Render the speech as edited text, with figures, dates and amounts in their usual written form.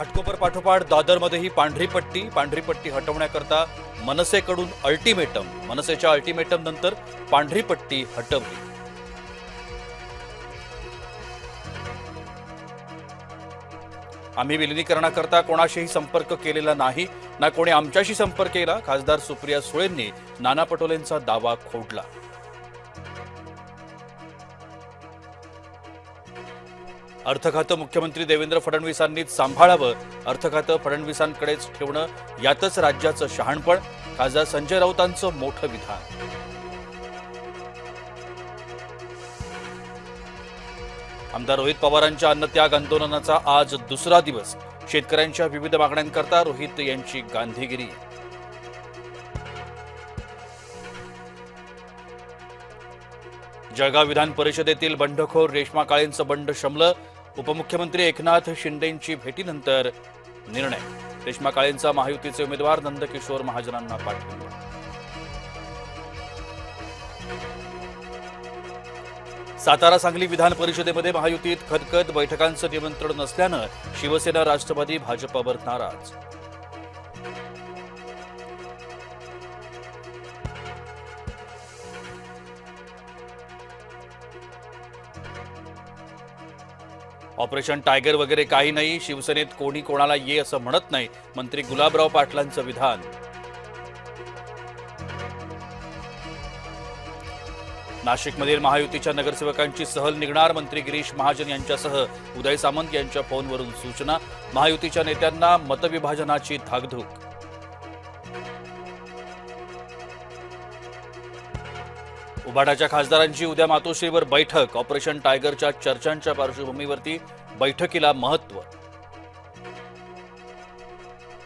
घाटकोपर पाठोपाठ दादरमध्येही पांढरी पट्टी हटवण्याकरता मनसेकडून अल्टिमेटम. मनसेच्या अल्टिमेटम नंतर पांढरी पट्टी हटवली. आम्ही विलिनीकरणाकरता कोणाशीही संपर्क केलेला नाही, ना कोणी आमच्याशी संपर्क केला. खासदार सुप्रिया सुळेंनी नाना पटोलेंचा दावा खोडला. अर्थखातं मुख्यमंत्री देवेंद्र फडणवीसांनीच सांभाळावं. अर्थखातं फडणवीसांकडेच ठेवणं यातच राज्याचं शहाणपण. खासदार संजय राऊतांचं मोठं विधान. आमदार रोहित पवारांच्या अन्नत्याग आंदोलनाचा आज दुसरा दिवस. शेतकऱ्यांच्या विविध मागण्यांकरता रोहित यांची गांधीगिरी. जळगाव विधान परिषदेतील बंडखोर रेश्मा काळेंचं बंड शमलं. उपमुख्यमंत्री एकनाथ शिंदेंची भेटीनंतर निर्णय. रेश्मा काळेंचा महायुतीचे उमेदवार नंदकिशोर महाजनांना पाठिंबा. सातारा सांगली विधान परिषदेमध्ये महायुतीत खदखद. बैठकांचं निमंत्रण नसल्यानं शिवसेना राष्ट्रवादी भाजपवर नाराज. ऑपरेशन टायगर वगैरे काही नाही. शिवसेनेत कोणी कोणाला ये असं म्हणत नाही. मंत्री गुलाबराव पाटलांचं विधान. नाशिकमधील महायुतीच्या नगरसेवकांची सहल निघणार. मंत्री गिरीश महाजन यांच्यासह उदय सामंत यांच्या फोनवरून सूचना. महायुतीच्या नेत्यांना मतविभाजनाची धाकधूक. उभाटाच्या खासदारांची उद्या मातोश्रीवर बैठक. ऑपरेशन टायगरच्या चर्चांच्या पार्श्वभूमीवरती बैठकीला महत्त्व.